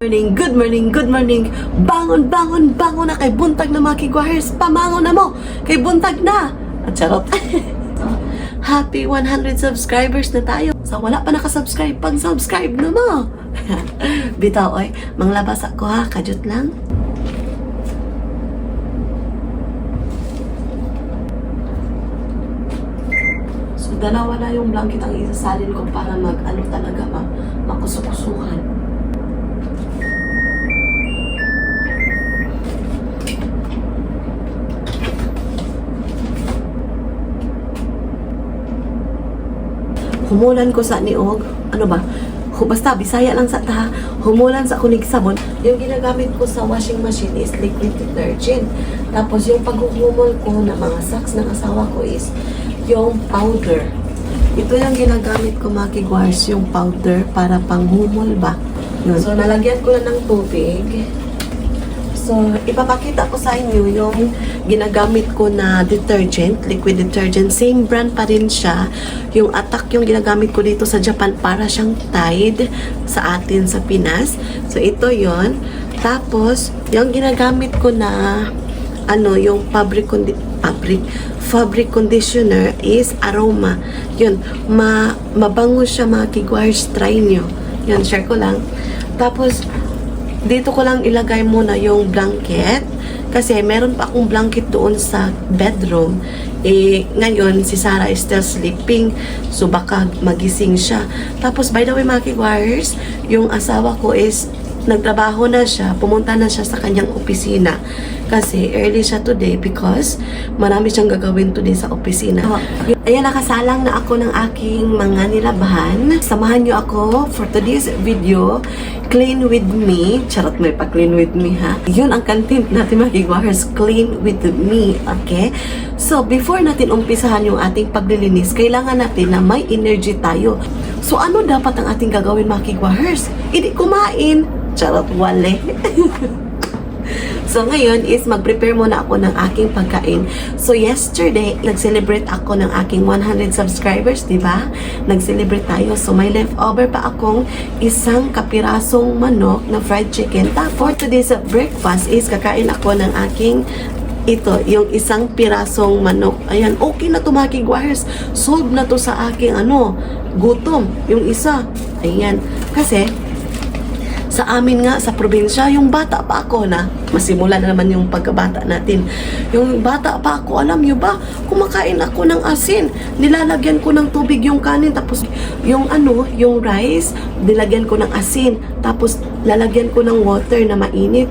morning, good morning, good morning. Bangon, bangon, bangon na kay buntag na mga kigwahers. Pamangon na mo, kay buntag na. At charot. Happy 100 subscribers na tayo. Sa wala pa nakasubscribe, pag-subscribe na mo. Bitaw, oy, manglabas ako ha, kajut lang. So, dalawa na yung blanket ang isasalin ko para mag-ano talaga makusukusuhan. Humulan ko sa niog, ano ba? Basta, Bisaya lang sa ta. Humulan sa kunig sabon. Yung ginagamit ko sa washing machine is liquid detergent. Tapos yung paghuhumol ko na mga socks ng asawa ko is yung powder. Ito yung ginagamit ko mga kigwars, yung powder para panghumol ba. Yun. So, nalagyan ko na ng tubig. So, ipapakita ko sa inyo yung ginagamit ko na detergent, liquid detergent. Same brand pa rin siya. Yung Attack yung ginagamit ko dito sa Japan para siyang Tide sa atin sa Pinas. So, ito yon. Tapos, yung ginagamit ko na yung fabric conditioner is Aroma. Yun, mabango siya mga kigwars, try nyo. Yun, share ko lang. Tapos, dito ko lang ilagay muna yung blanket kasi meron pa akong blanket doon sa bedroom. Ngayon si Sarah is still sleeping, so baka magising siya. Tapos by the way mga kigwires, yung asawa ko is nagtrabaho na siya, pumunta na siya sa kanyang opisina kasi early siya today because marami siyang gagawin today sa opisina. Ayan, nakasalang na ako ng aking mga nilabahan. Samahan niyo ako for today's video. Clean with me. Charot, may pa-clean with me ha. Yun ang content natin mga kigwahers. Clean with me. Okay? So, before natin umpisahan yung ating paglilinis, kailangan natin na may energy tayo. So, ano dapat ang ating gagawin mga kigwahers? Hindi kumain. Charot, wale. So, ngayon is mag-prepare muna ako ng aking pagkain. So, yesterday, nag-celebrate ako ng aking 100 subscribers, di ba? Nag-celebrate tayo. So, may leftover pa akong isang kapirasong manok na fried chicken. For today's breakfast is kakain ako ng aking yung isang pirasong manok. Ayan, okay na to mga kigwahers. Solve na to sa aking gutom. Yung isa. Ayan. Kasi, sa amin nga, sa probinsya, yung bata pa ako na, masimula na naman yung pagkabata natin. Yung bata pa ako, alam nyo ba, kumakain ako ng asin. Nilalagyan ko ng tubig yung kanin, tapos yung yung rice, nilagyan ko ng asin. Tapos lalagyan ko ng water na mainit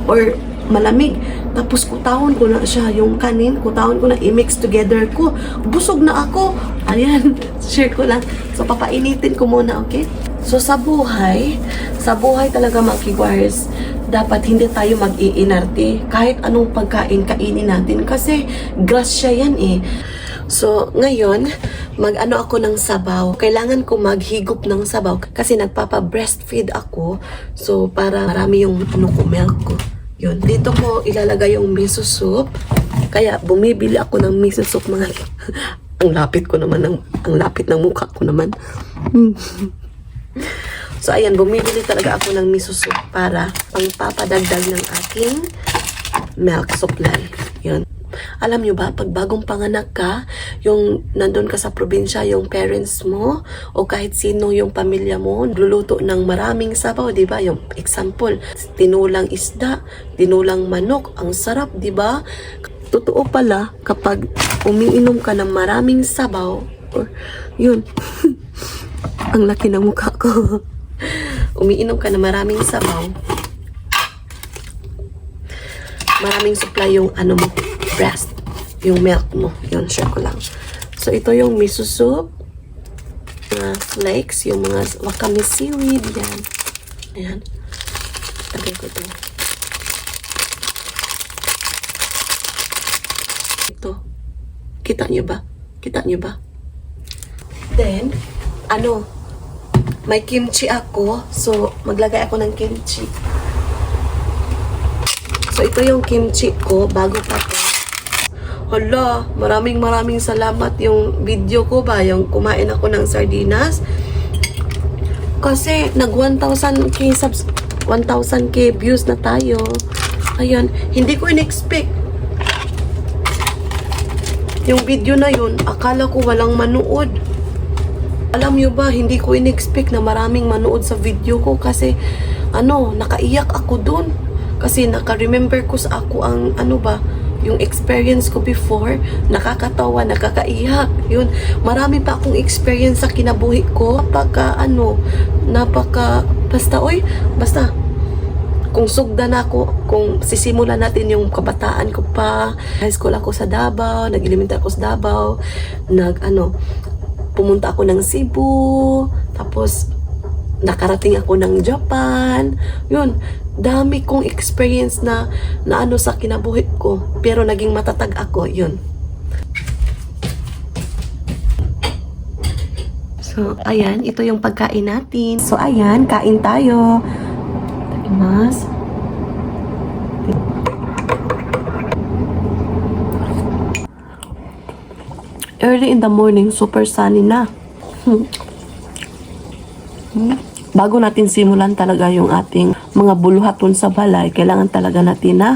or malamig. Tapos kutahon ko na siya, yung kanin, kutahon ko na, i-mix together ko. Busog na ako. Ayan, share ko lang. So, papainitin ko muna, okay? So, sa buhay talaga mga kigwahers, dapat hindi tayo mag-iinarte. Kahit anong pagkain, kainin natin. Kasi, grasya yan eh. So, ngayon, ako ng sabaw. Kailangan ko maghigop ng sabaw kasi nagpapa-breastfeed ako. So, para marami yung milk ko. Yun. Dito ko ilalagay yung miso soup. Kaya, bumibili ako ng miso soup mga ang lapit ng mukha ko naman. So, ayan, bumibili talaga ako ng miso soup para pangpapadagdag ng aking milk supply. Yun. Alam nyo ba, pag bagong panganak ka, yung nandun ka sa probinsya, yung parents mo, o kahit sino yung pamilya mo, luluto ng maraming sabaw, di ba? Yung example, tinulang isda, tinulang manok, ang sarap, di ba? Totoo pala, kapag umiinom ka ng maraming sabaw, or, yun, ang laki ng mukha ko. Umiinom ka ng maraming sabaw, maraming supply yung mo, breast, yung milk mo. Yun, share ko lang. So, ito yung miso soup, mga flakes, yung mga wakame seaweed, yan. Ayan. Lagay ko ito. Ito. Kita nyo ba? Kita nyo ba? Then, may kimchi ako. So, maglagay ako ng kimchi. So, ito yung kimchi ko. Bago pa to. Hala, maraming salamat yung video ko ba. Yung kumain ako ng sardinas. Kasi, nag 1,000k 1,000k views na tayo. Ayan, hindi ko in-expect. Yung video na yun, akala ko walang manood. Alam nyo ba, hindi ko in-expect na maraming manood sa video ko kasi nakaiyak ako dun. Kasi naka-remember ko sa ako ang yung experience ko before, nakakatawa, nakakaiyak. Yun, marami pa akong experience sa kinabuhi ko. Basta, kung sugda na ako, kung sisimulan natin yung kabataan ko pa, high school ako sa Davao, nag-elementary ako sa Davao, pumunta ako ng Cebu, tapos nakarating ako ng Japan. Yun, dami kong experience na sa kinabuhi ko, pero naging matatag ako. Yun. So, ayan, ito yung pagkain natin. So, ayan, kain tayo. Mas early in the morning, super sunny na. Bago natin simulan talaga yung ating mga buluhaton sa balay, kailangan talaga natin na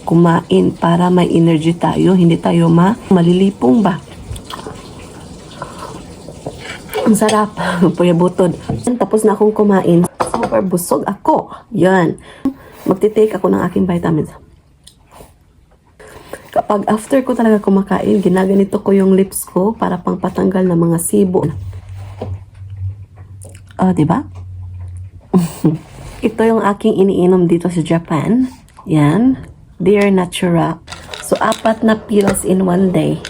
kumain para may energy tayo, hindi tayo malilipong ba. Ang sarap, puyabutod. Tapos na akong kumain. Super busog ako. Yan. Magtitake ako ng aking vitamins. Kapag after ko talaga kumakain, ginaganito ko yung lips ko para pang patanggal ng mga sibo. Diba? Ito yung aking iniinom dito sa Japan. Yan. Dear Natura. So, 4 na pills in one day.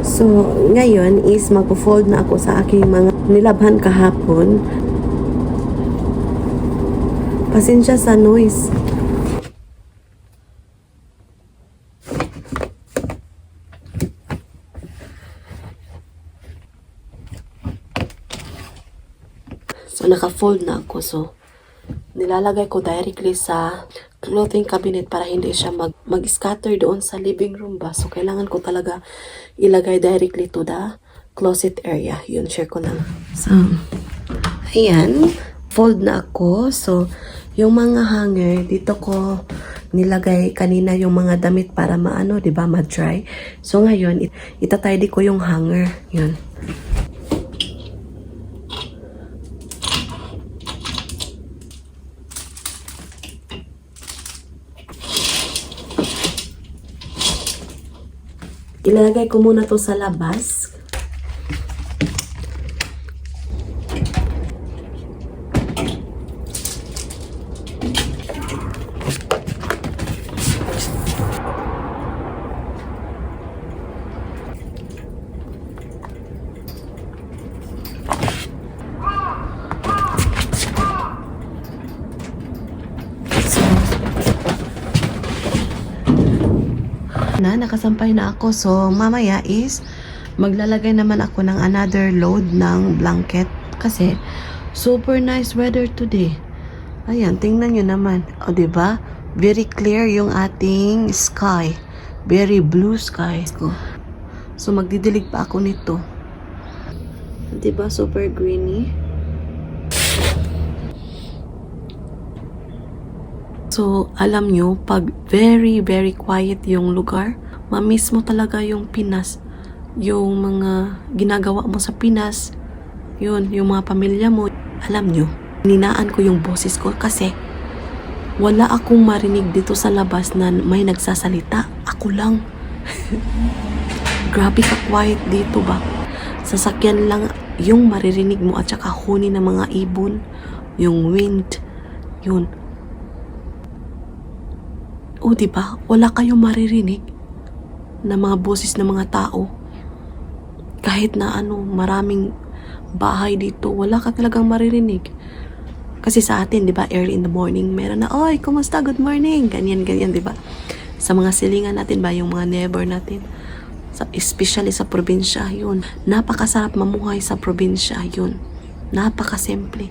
So, ngayon is magpo-fold na ako sa aking mga nilabhan kahapon. Pasensya sa noise. So, naka-fold na ako. So, nilalagay ko directly sa clothing cabinet para hindi siya mag-scatter doon sa living room ba. So, kailangan ko talaga ilagay directly to the closet area. Yun, share ko lang. So, ayan. Fold na ako. So, yung mga hanger, dito ko nilagay kanina yung mga damit para diba, ma-dry. So, ngayon, itatidy ko yung hanger. Yun. Ilalagay ko muna to sa labas. Nakasampay na ako. So, mamaya is maglalagay naman ako ng another load ng blanket kasi super nice weather today. Ayan, tingnan nyo naman. O, diba? Very clear yung ating sky. Very blue sky. So, magdidilig pa ako nito. Diba? Super greeny. So, alam nyo, pag very, very quiet yung lugar, mamiss mo talaga yung Pinas. Yung mga ginagawa mo sa Pinas, yun, yung mga pamilya mo. Alam nyo, ninaan ko yung boses ko kasi wala akong marinig dito sa labas na may nagsasalita. Ako lang. Grabe ka quiet dito ba? Sasakyan lang yung maririnig mo at saka huni ng mga ibon, yung wind, yun. O, diba? Wala kayong maririnig na mga boses ng mga tao. Kahit na maraming bahay dito, wala ka talagang maririnig. Kasi sa atin, diba, early in the morning, meron na, oy, kumusta? Good morning. Ganyan, diba? Sa mga silingan natin ba, yung mga neighbor natin, especially sa probinsya, yun. Napakasarap mamuhay sa probinsya, yun. Napakasimple.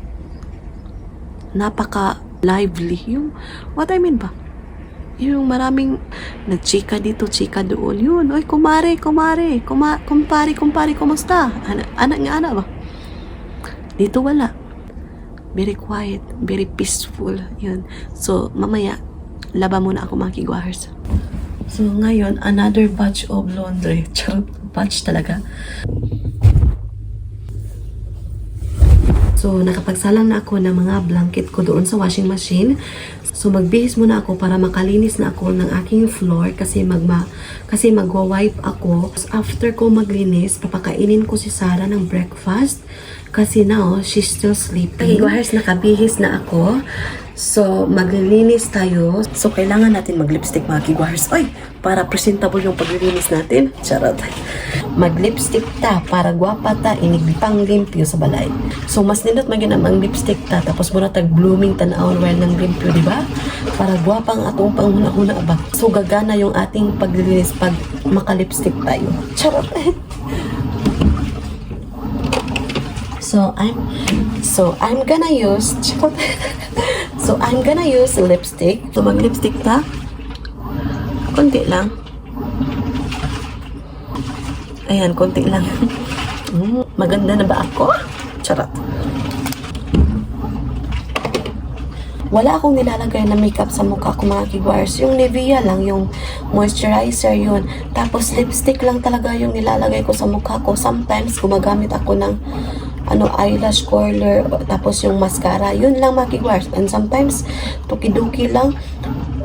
Napaka-lively. Yung, what I mean ba? Yung maraming Nagchika dito, chika doon. Yun, oy, kumare, kumpare, kumusta? Anak nga, anak ba? Dito wala. Very quiet, very peaceful. Yun. So, mamaya, laba muna ako mga kigwahers. So, ngayon, another batch of laundry. Charot, batch talaga. So, nakapagsalang na ako ng mga blanket ko doon sa washing machine. So, magbihis muna ako para makalinis na ako ng aking floor kasi magwa-wipe ako. After ko maglinis, papakainin ko si Sarah ng breakfast kasi now, she's still sleeping. Guys, nakabihis na ako. So, maglilinis tayo. So, kailangan natin mag-lipstick mga kigwahers. Oy, para presentable yung paglilinis natin. Charot. Mag-lipstick ta para gwapa ta inigpang limpyo sa balay. So, mas nindot maginamang lipstick ta tapos muna tag-blooming tanawon while ng limpyo, di ba? Para gwapang atong panghuna-huna ba. So, gagana yung ating paglilinis pag maka-lipstick tayo. Charot. So I'm gonna use lipstick. So mag-lipstick ta. Konti lang. Ayan, konti lang. Maganda na ba ako? Charot. Wala akong nilalagay na makeup sa mukha ko mga kigwars. Yung Nivea lang, yung moisturizer yun. Tapos lipstick lang talaga yung nilalagay ko sa mukha ko. Sometimes gumagamit ako ng eyelash curler, tapos yung mascara. Yun lang mga kigwars. And sometimes tukiduki lang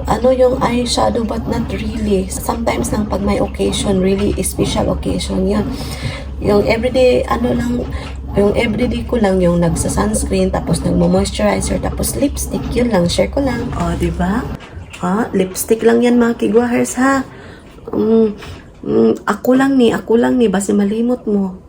yung eyeshadow but not really. Sometimes lang pag may occasion, really special occasion yun. Yung everyday yung everyday ko lang yung nagsa-sunscreen, tapos nagmo-moisturizer, tapos lipstick, yun lang, share ko lang. O, diba? Lipstick lang yan mga kigwahers, ha? Ako lang ni, basta malimot mo.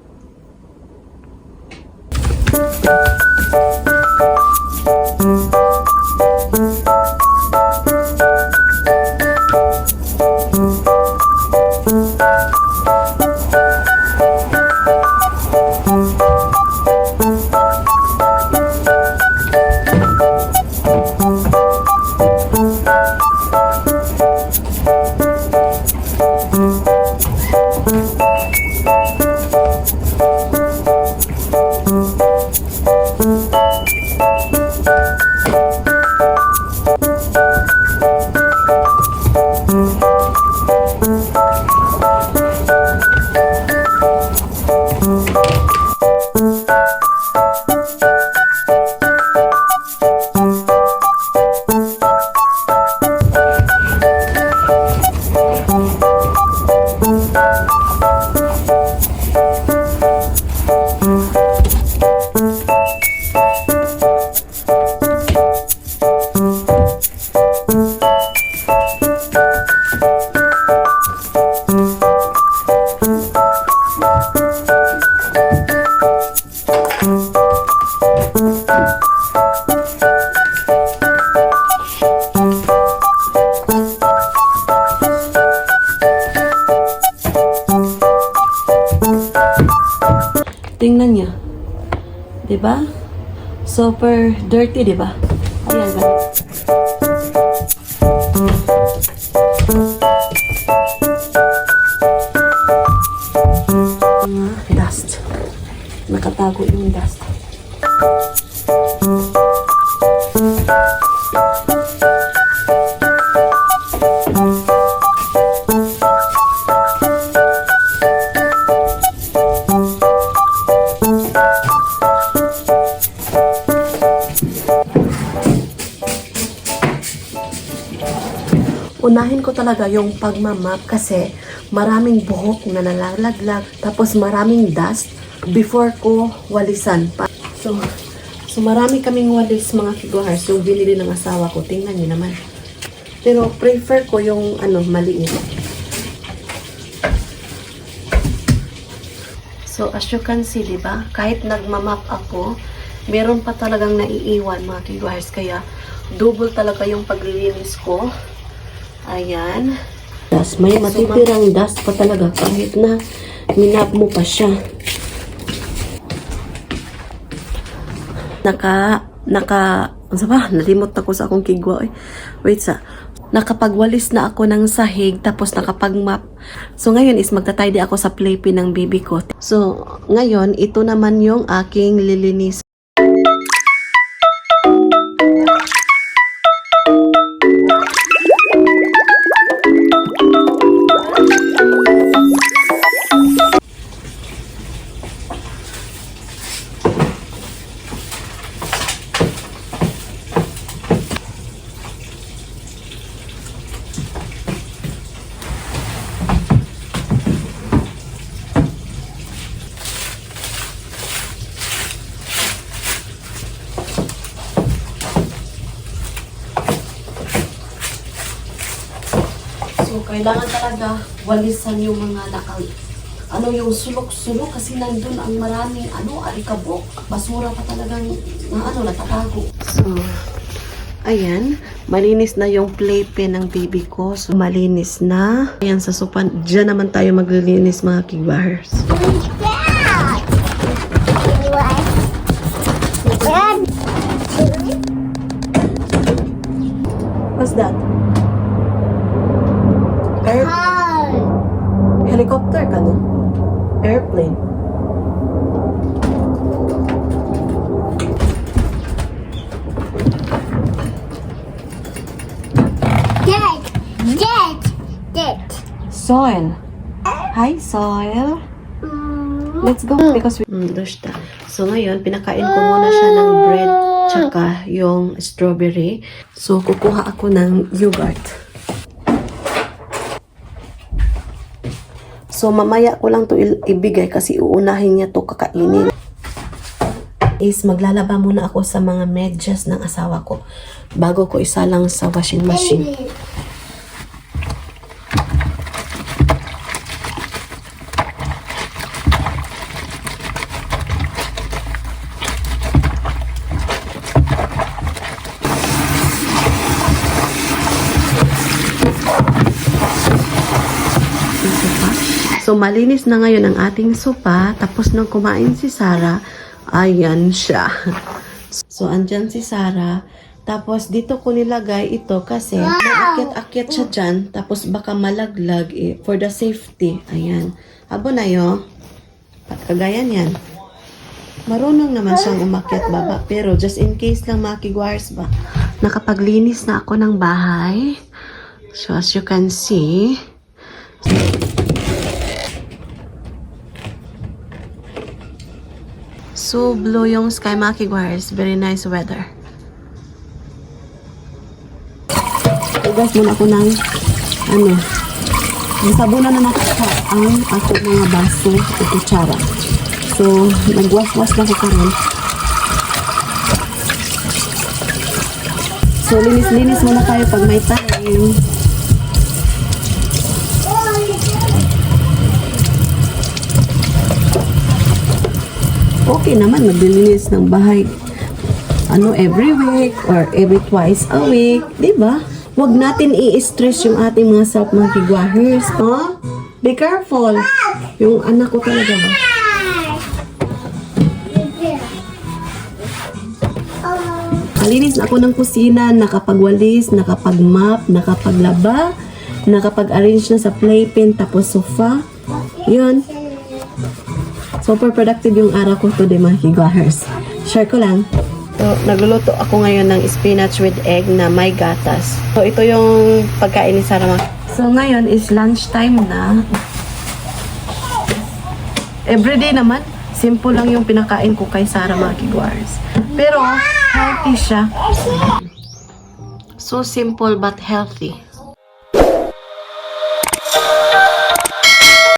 Tingnan niya. Diba? Super dirty, diba? Ayan ba? Dust. Nakatago yung dust. Unahin ko talaga yung pagmamap kasi maraming buhok na nalalaglag, tapos maraming dust before ko walisan pa. So marami kaming walis mga kigwahars, yung binili ng asawa ko. Tingnan niyo naman. Pero prefer ko yung maliit. So as you can see, diba? Kahit nagmamap ako, meron pa talagang naiiwan mga kigwahars, kaya double talaga yung paglilinis ko. Ayan. May matitirang dust pa talaga kahit na minap mo pa siya. Nalimot ako sa akong kigwa. Wait sa. nakapagwalis na ako ng sahig, tapos nakapag-map. So, ngayon is magta-tidy ako sa playpen ng baby ko. So, ngayon, ito naman yung aking lilinis. So, kailangan talaga walisan yung mga yung sulok-sulok kasi nandun ang maraming alikabok. Basura pa talagang natatago. So, ayan, malinis na yung playpen ng baby ko. So, malinis na. Ayan, sa sopan, dyan naman tayo maglilinis mga kigwahers. What's that? Helicopter ka no? Airplane. Dad. Soil. Hi, Soil. Let's go because Dushta. So ngayon, pinakain ko muna siya ng bread tsaka yung strawberry. So kukuha ako ng yogurt. So mamaya ko lang to ibigay kasi uunahin niya to kakainin. Is maglalaba muna ako sa mga medyas ng asawa ko bago ko isalang sa washing machine. So, malinis na ngayon ang ating sopa. Tapos nang kumain si Sarah, ayan siya. So, andyan si Sarah. Tapos, dito ko nilagay ito kasi naakyat-akyat siya dyan. Tapos, baka malaglag for the safety. Ayan. Abo na yun. Kagayan yan. Marunong naman siyang umakyat baba. Pero, just in case lang mga kigwars ba. Nakapaglinis na ako ng bahay. So, as you can see, so blue yung sky mga kigwars. Very nice weather. Ugas muna ako ng nasabunan na natin ang ako mga baso at kutsara. So, nagwas-was na ko karon. So, linis-linis muna tayo pag may time. Okay naman maglilinis ng bahay every week or every twice a week, di ba? Huwag natin i-stress yung ating mga self mga kigwahers, huh? Be careful. Yung anak ko talaga ba? Malinis na ako ng kusina, nakapagwalis, nakapag-mop, nakapaglaba, nakapag-arrange na sa playpen, tapos sofa. Yun. Super productive yung araw ko today mga kigwahers. Share ko lang. So, nagluluto ako ngayon ng spinach with egg na may gatas. So, ito yung pagkain ni Sarah. So, ngayon is lunchtime na. Everyday naman, simple lang yung pinakain ko kay Sarah mga kigwahers. Pero, healthy siya. So simple but healthy.